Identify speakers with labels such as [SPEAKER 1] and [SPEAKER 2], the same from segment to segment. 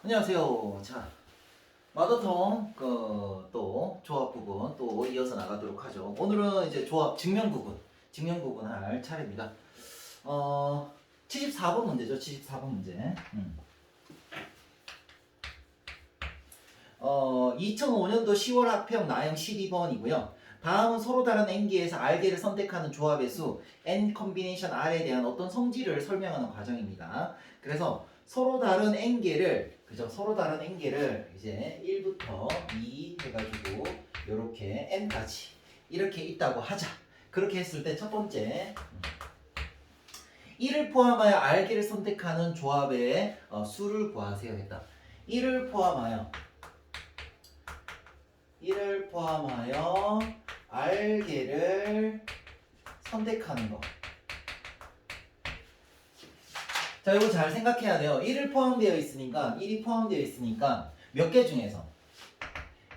[SPEAKER 1] 안녕하세요. 자, 마더통 또 조합 부분 또 이어서 나가도록 하죠. 오늘은 이제 조합 증명 부분 할 차례입니다. 어, 74번 문제죠. 74번 문제. 2005년도 10월 합평 나형 12번이고요. 다음은 서로 다른 n개에서 r개를 선택하는 조합의 수 n 컨비네이션 r에 대한 어떤 성질을 설명하는 과정입니다. 그래서 서로 다른 n개를 서로 다른 n개를 이제 1부터 2 해가지고 이렇게 n까지 이렇게 있다고 하자. 그렇게 했을 때 첫 번째 1을 포함하여 r개를 선택하는 조합의 수를 구하세요 했다. 1을 포함하여 r개를 선택하는 거. 자, 이거 잘 생각해야 돼요. 1이 포함되어 있으니까 몇 개 중에서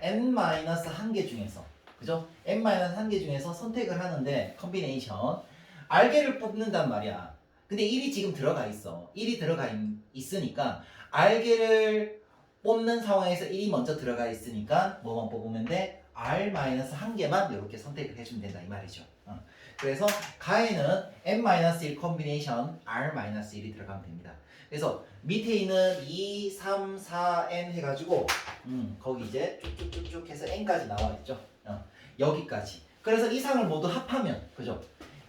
[SPEAKER 1] n-1개 중에서 그죠? n-1개 중에서 선택을 하는데 컨비네이션 r개를 뽑는단 말이야. 근데 1이 지금 들어가 있어. 1이 들어가 있으니까 r개를 뽑는 상황에서 1이 먼저 들어가 있으니까 뭐만 뽑으면 돼? r-1개만 이렇게 선택을 해주면 된다 이 말이죠. 그래서 가에는 n-1 컨비네이션 r-1이 들어가면 됩니다. 그래서 밑에 있는 2, 3, 4n 해가지고 거기 이제 쭉쭉쭉쭉 해서 n까지 나와 있죠. 여기까지. 그래서 이 상을 모두 합하면 그죠?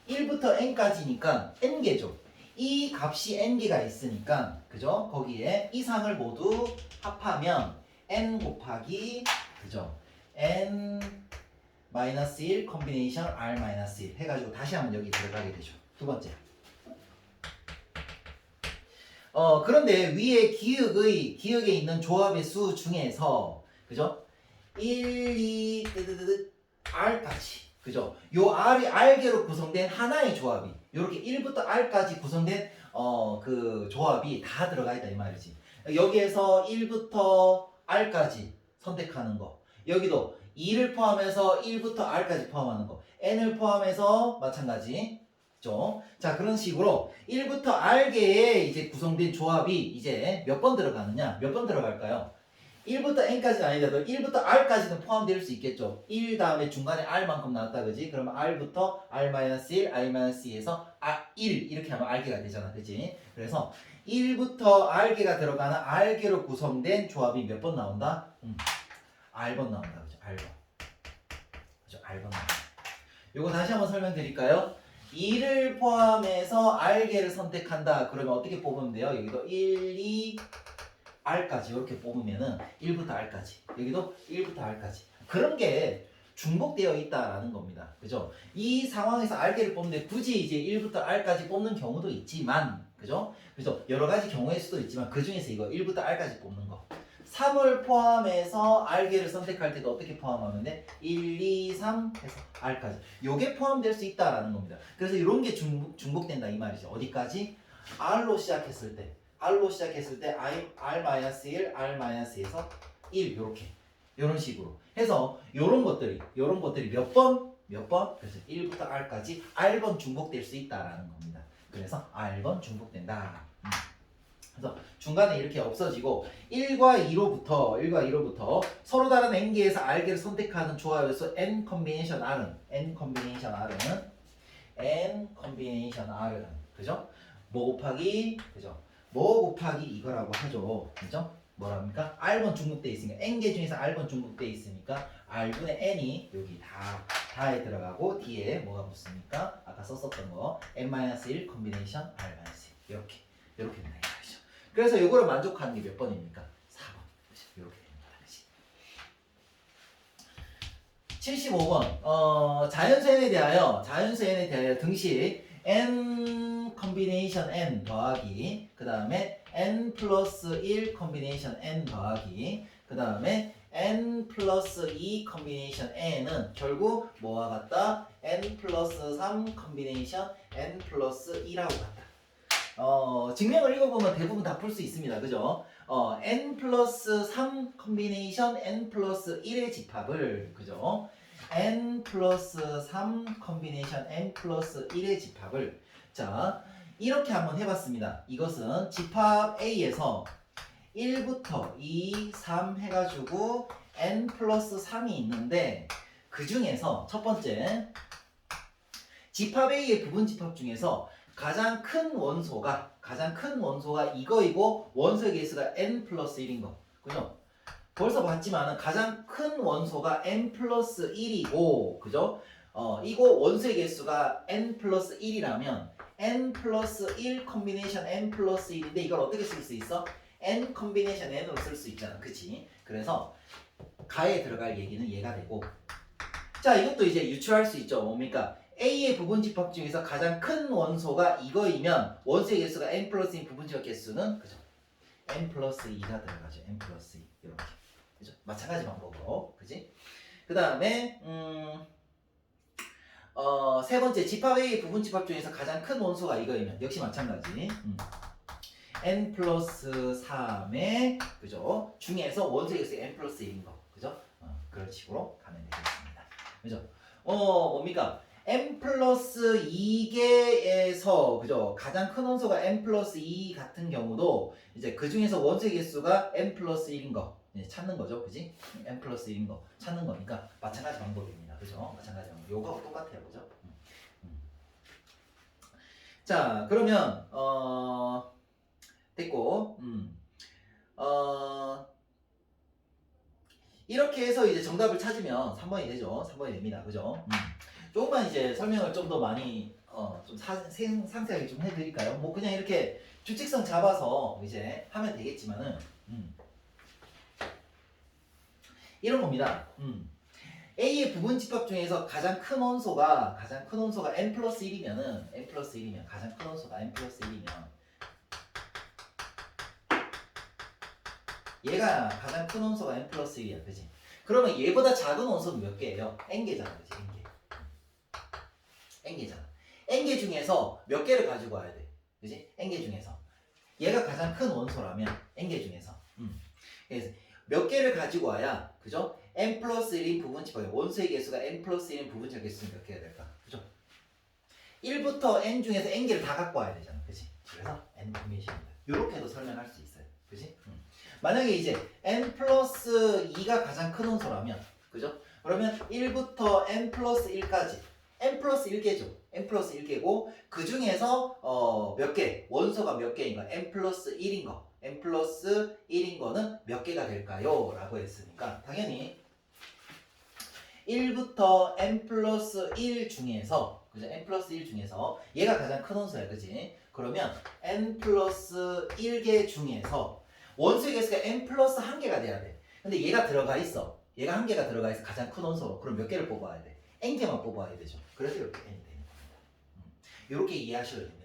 [SPEAKER 1] 1부터 n까지니까 n개죠. 이 값이 n개가 있으니까 그죠? 거기에 이 상을 모두 합하면 n 곱하기 그죠? n-1 컨비네이션 r-1 해가지고 다시 한번 여기 들어가게 되죠. 두 번째. 그런데 위에 기역에 있는 조합의 수 중에서 그죠? 1, 2, r까지 그죠? 요 r개로 구성된 하나의 조합이 이렇게 1부터 r까지 구성된 그 조합이 다 들어가 있다 이 말이지. 여기에서 1부터 r까지 선택하는 거. 여기도 2를 포함해서 1부터 r까지 포함하는 거. n을 포함해서 마찬가지. 그죠? 자, 그런 식으로 1부터 r개에 이제 구성된 조합이 이제 몇 번 들어가느냐? 몇 번 들어갈까요? 1부터 n까지는 아니더라도 1부터 r까지는 포함될 수 있겠죠. 1 다음에 중간에 r만큼 나왔다 그지? 그러면 r부터 r-1, r-2에서 1 이렇게 하면 r개가 되잖아 그지? 그래서 1부터 r개가 들어가는 r개로 구성된 조합이 몇 번 나온다? r번 나온다 그죠? r번 그죠? r번 나온다. 요거 다시 한번 설명드릴까요? 2를 포함해서 r개를 선택한다 그러면 어떻게 뽑으면 돼요? 여기도 1, 2, r까지 이렇게 뽑으면은 1부터 r까지 여기도 1부터 r까지 그런 게 중복되어 있다라는 겁니다. 그죠? 이 상황에서 r개를 뽑는데 굳이 이제 1부터 r까지 뽑는 경우도 있지만 그죠? 그죠? 여러 가지 경우일 수도 있지만 그 중에서 이거 1부터 r까지 뽑는 거 3을 포함해서 r개를 선택할 때도 어떻게 포함하면 돼? 1, 2, 3 해서 r까지 요게 포함될 수 있다라는 겁니다. 그래서 이런 게 중복된다 이 말이죠. 어디까지? r로 시작했을 때 r-1, r-2에서 1 요렇게 요런 식으로 해서 요런 것들이 몇 번? 그래서 1부터 r까지 r번 중복될 수 있다라는 겁니다. 그래서 r번 중복된다. 그래서 중간에 이렇게 없어지고 1과 2로부터 서로 다른 n개에서 r개를 선택하는 조합에서 n 컨비네이션 r은 그죠? 뭐 곱하기 그죠? 뭐 곱하기 이거라고 하죠. 그죠? 뭐랍니까? r번 중복돼 있으니까 n개 중에서 r번 중복돼 있으니까 r분의 n이 여기 다에 들어가고 뒤에 뭐가 붙습니까? 아까 썼었던 거 n-1 컨비네이션 r-1 이렇게 된다 이 말이죠. 그래서 이거를 만족하는 게 몇 번입니까? 4번. 이렇게 됩니다. 75번. 자연수에 대하여 등식 n 컨비네이션 n 더하기 그 다음에 n 플러스 1 컨비네이션 n 더하기 그 다음에 n 플러스 2 컨비네이션 n은 결국 뭐와 같다? n 플러스 3 컨비네이션 n 플러스 2라고 같다. 증명을 읽어보면 대부분 다 풀 수 있습니다. 그죠? n 플러스 3 컨비네이션 n 플러스 1의 집합을 그죠? n 플러스 3 컨비네이션 n 플러스 1의 집합을 자 이렇게 한번 해봤습니다. 이것은 집합 A에서 1부터 2, 3 해가지고 n 플러스 3이 있는데 그 중에서 첫 번째 집합 A의 부분 집합 중에서 가장 큰 원소가 이거이고 원소의 개수가 n 플러스 1인 거. 그죠? 벌써 봤지만은 가장 큰 원소가 n 플러스 1이고, 그죠? 이거 원소의 개수가 n 플러스 1이라면 n 플러스 1 컨비네이션 n 플러스 1인데 이걸 어떻게 쓸 수 있어? n 컨비네이션 n으로 쓸 수 있잖아. 그치? 그래서 가에 들어갈 얘기는 얘가 되고, 자, 이것도 이제 유추할 수 있죠. 뭡니까? A의 부분 집합 중에서 가장 큰 원소가 이거이면 원소의 개수가 n 플러스 2 부분 집합 개수는, 그죠? n 플러스 2가 들어가죠. n 플러스 2 이렇게. 그죠? 마찬가지 방법으로. 그지? 그 다음에 세 번째 집합 A의 부분 집합 중에서 가장 큰 원소가 이거이면 역시 마찬가지. n 플러스 3의, 그죠? 중에서 원소의 개수 n 플러스 1인 거. 그죠? 그런 식으로 가면 되겠습니다. 그죠? 뭡니까? n 플러스 2개에서, 그죠? 가장 큰 원소가 n 플러스 2 같은 경우도 이제 그 중에서 원소의 개수가 n 플러스 1인 거 찾는 거죠. 그지? n 플러스 1인 거 찾는 거니까 마찬가지 방법입니다. 그죠? 마찬가지 방법. 요거하고 똑같아요. 그죠? 자, 그러면 됐고, 이렇게 해서 이제 정답을 찾으면 3번이 되죠. 3번이 됩니다. 그죠? 조금만 이제 설명을 좀 더 많이 좀 상세하게 좀 해드릴까요? 뭐 그냥 이렇게 규칙성 잡아서 이제 하면 되겠지만은 이런 겁니다. A의 부분 집합 중에서 가장 큰 원소가 n 플러스 1이면 가장 큰 원소가 n 플러스 1이면 얘가 가장 큰 원소가 n 플러스 1이야. 그지? 그러면 얘보다 작은 원소는 몇 개예요? n개잖아. 그지? n개잖아. n개 중에서 몇 개를 가지고 와야 돼? 그지? n개 중에서 얘가 가장 큰 원소라면 n개 중에서 그래서 몇 개를 가지고 와야, 그죠? n 플러스 1인 부분 집합, 원소의 개수가 n 플러스 1인 부분 집합 개수는 몇 개가 될까? 그죠? 1부터 n 중에서 n개를 다 갖고 와야 되잖아. 그지? 그래서 n 컨비네이션입니다. 이렇게도 설명할 수 있어요. 그지? 만약에 이제 n 플러스 2가 가장 큰 원소라면, 그죠? 그러면 1부터 n 플러스 1까지 n 플러스 1개죠. n 플러스 1개고 그 중에서 몇 개? 원소가 몇 개인 가 n 플러스 1인 거. n 플러스 1인 거는 몇 개가 될까요? 라고 했으니까 당연히 1부터 n 플러스 1 중에서, 그죠? n 플러스 1 중에서 얘가 가장 큰 원소야. 그지? 그러면 n 플러스 1개 중에서 원소의 개수가 n 플러스 1개가 돼야 돼. 근데 얘가 들어가 있어. 얘가 1개가 들어가 있어. 가장 큰 원소로. 그럼 몇 개를 뽑아야 돼? n개만 뽑아야 되죠. 그래서 이렇게 n이 되는 겁니다. 이렇게 이해하셔도 됩니다.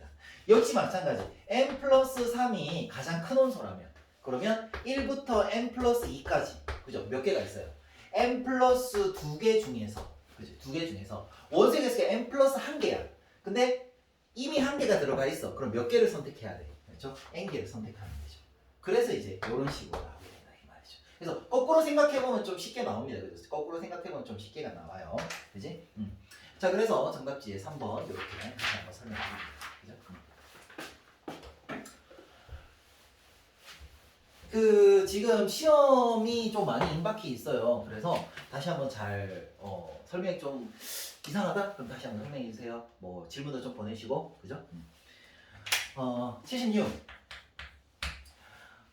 [SPEAKER 1] 역시 마찬가지. n 플러스 3이 가장 큰 원소라면 그러면 1부터 n 플러스 2까지, 그죠? 몇 개가 있어요? n 플러스 2개 중에서, 그죠? 2개 중에서 원소의 개수가 n 플러스 1개야. 근데 이미 1개가 들어가 있어. 그럼 몇 개를 선택해야 돼? 그렇죠? n개를 선택하는 거죠. 그래서 이제 이런 식으로 나오게 된다 이 말이죠. 그래서 거꾸로 생각해보면 좀 쉽게 나옵니다. 그래서 거꾸로 생각해보면 좀 쉽게가 나와요. 그지? 자, 그래서 정답지에 3번 이렇게 다시 한번 설명드립니다. 그죠? 지금 시험이 좀 많이 임박해 있어요. 그래서 다시 한번 잘 설명이 좀 이상하다? 그럼 다시 한번 설명해 주세요. 뭐 질문도 좀 보내시고, 그죠? 76.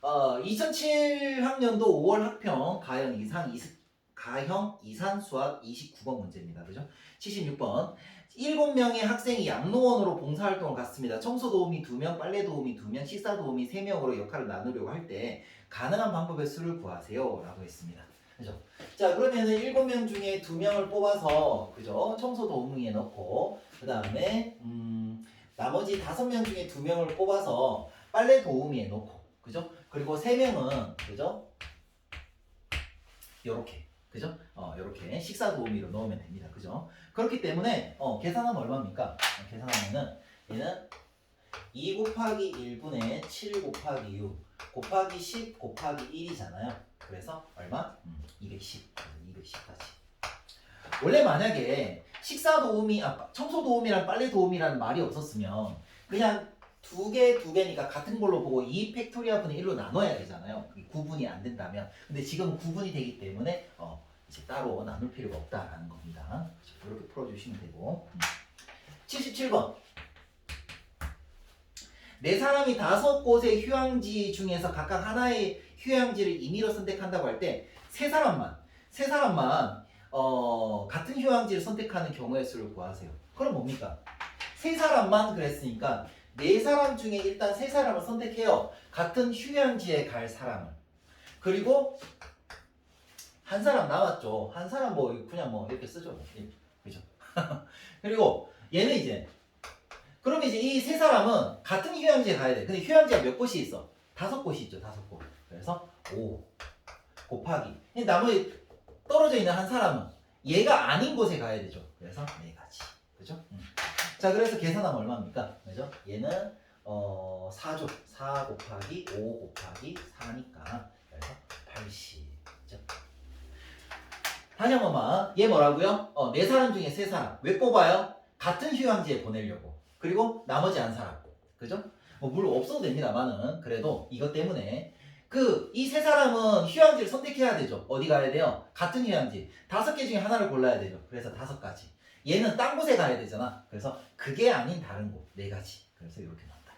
[SPEAKER 1] 2007학년도 5월 학평 가형 이산 수학 29번 문제입니다. 그죠? 76번. 7명의 학생이 양로원으로 봉사활동을 갔습니다. 청소 도우미 2명, 빨래 도우미 2명, 식사 도우미 3명으로 역할을 나누려고 할 때 가능한 방법의 수를 구하세요. 라고 했습니다. 그죠? 자, 그러면은 7명 중에 2명을 뽑아서, 그죠? 청소 도우미에 넣고, 그 다음에, 나머지 5명 중에 2명을 뽑아서 빨래 도우미에 넣고, 그죠? 그리고 3명은, 그죠? 요렇게. 그죠? 요렇게 식사 도우미로 넣으면 됩니다. 그죠? 그렇기 때문에, 계산하면 얼마입니까? 계산하면은, 얘는 2 곱하기 1분의 7 곱하기 6 곱하기 10 곱하기 1이잖아요. 그래서 얼마? 210. 210까지. 원래 만약에 식사 도우미, 청소 도우미랑 빨래 도우미라는 말이 없었으면 그냥 두 개니까 같은 걸로 보고 2 팩토리얼 분의 1로 나눠야 되잖아요. 그게 구분이 안 된다면. 근데 지금 구분이 되기 때문에 이제 따로 나눌 필요가 없다라는 겁니다. 이렇게 풀어주시면 되고. 77번. 네 사람이 5곳의 휴양지 중에서 각각 하나의 휴양지를 임의로 선택한다고 할 때 세 사람만 같은 휴양지를 선택하는 경우의 수를 구하세요. 그럼 뭡니까? 세 사람만 그랬으니까 네 사람 중에 일단 세 사람을 선택해요. 같은 휴양지에 갈 사람을. 그리고 한 사람 남았죠. 한 사람 그냥 이렇게 쓰죠. 그죠? 그리고 얘는 이제 그럼 이제 이 세 사람은 같은 휴양지에 가야 돼. 근데 휴양지가 몇 곳이 있어? 5곳이 있죠. 5곳. 그래서 5 곱하기 나머지 떨어져 있는 한 사람은 얘가 아닌 곳에 가야 되죠. 그래서 4가지. 그죠? 자, 그래서 계산하면 얼마입니까? 그죠? 얘는 4죠. 4 곱하기 5 곱하기 4니까 그래서 80. 그죠? 다시 한 번만. 얘 뭐라고요? 네 사람 중에 세 사람. 왜 뽑아요? 같은 휴양지에 보내려고. 그리고 나머지 한 사람. 그죠? 물론 없어도 됩니다만은 그래도 이것 때문에 이 세 사람은 휴양지를 선택해야 되죠. 어디 가야 돼요? 같은 휴양지. 5개 중에 하나를 골라야 되죠. 그래서 5가지. 얘는 딴 곳에 가야 되잖아. 그래서 그게 아닌 다른 곳. 4가지. 그래서 이렇게 나온다.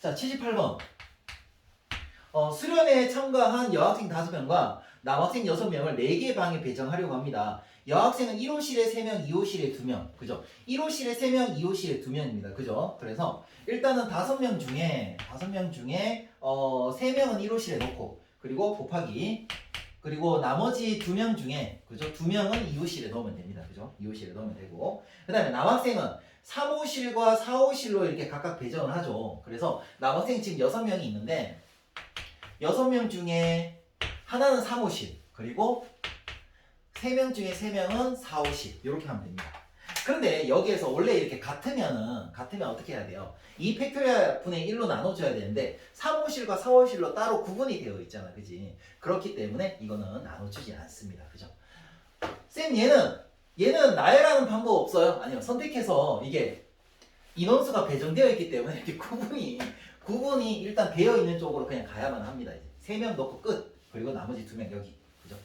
[SPEAKER 1] 자, 78번. 수련회에 참가한 여학생 5명과 남학생 6명을 4개 방에 배정하려고 합니다. 여학생은 1호실에 3명, 2호실에 2명. 그죠? 1호실에 3명, 2호실에 2명입니다. 그죠? 그래서 일단은 5명 중에 3명은 1호실에 넣고 그리고 곱하기 그리고 나머지 2명 중에 그죠? 2명은 2호실에 넣으면 됩니다. 그죠? 2호실에 넣으면 되고 그 다음에 남학생은 3호실과 4호실로 이렇게 각각 배정을 하죠. 그래서 남학생 지금 6명이 있는데 6명 중에 하나는 3호실 그리고 3명 중에 3명은 4호실 이렇게 하면 됩니다. 그런데 여기에서 원래 이렇게 같으면 어떻게 해야 돼요? 2 팩토리얼 분의 1로 나눠줘야 되는데 3호실과 4호실로 따로 구분이 되어 있잖아. 그지? 그렇기 때문에 이거는 나눠주지 않습니다. 그죠? 쌤 얘는 나열하는 방법 없어요? 아니요. 선택해서 이게 인원수가 배정되어 있기 때문에 이렇게 구분이 일단 되어 있는 쪽으로 그냥 가야만 합니다. 이제 3명 넣고 끝. 그리고 나머지 2명 여기. 그죠?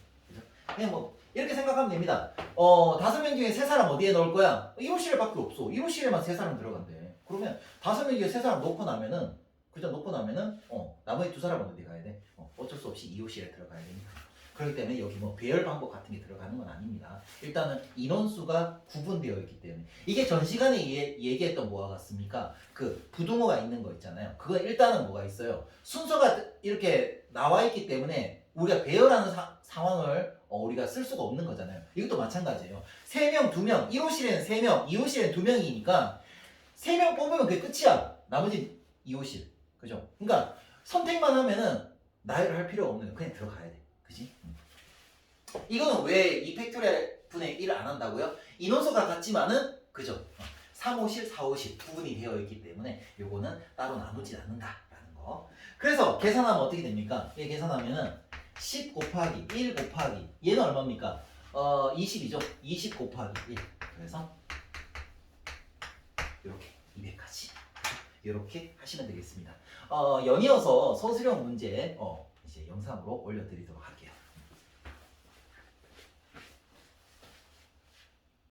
[SPEAKER 1] 그냥 이렇게 생각하면 됩니다. 5명 중에 3사람 어디에 넣을 거야? 1호실에 밖에 없어. 1호실에만 3사람 들어간대. 그러면 5명 중에 3사람 놓고 나면은 나머지 2사람은 어디 가야 돼? 어쩔 수 없이 2호실에 들어가야 되니까. 그렇기 때문에 여기 배열 방법 같은 게 들어가는 건 아닙니다. 일단은 인원수가 구분되어 있기 때문에 이게 전 시간에 얘기했던 뭐와 같습니까? 그 부등호가 있는 거 있잖아요. 그거 일단은 뭐가 있어요? 순서가 이렇게 나와 있기 때문에 우리가 배열하는 상황을 우리가 쓸 수가 없는 거잖아요. 이것도 마찬가지예요. 3명, 2명, 1호실에는 3명, 2호실에는 2명이니까 3명 뽑으면 그게 끝이야. 나머지 2호실. 그죠? 그러니까 선택만 하면은 나열할 필요가 없는 거 그냥 들어가야 돼. 그지? 이거는 왜 2 팩토리얼 분의 1을 안 한다고요? 인원수가 같지만은 그죠? 3호실, 4호실 구분이 되어 있기 때문에 요거는 따로 나누지 않는다라는 거. 그래서 계산하면 어떻게 됩니까? 얘 계산하면은 10 곱하기 1 곱하기 얘는 얼마입니까? 20이죠? 20 곱하기 1. 그래서 이렇게 200까지 이렇게 하시면 되겠습니다. 연이어서 서술형 문제 이제 영상으로 올려드리도록 할게요.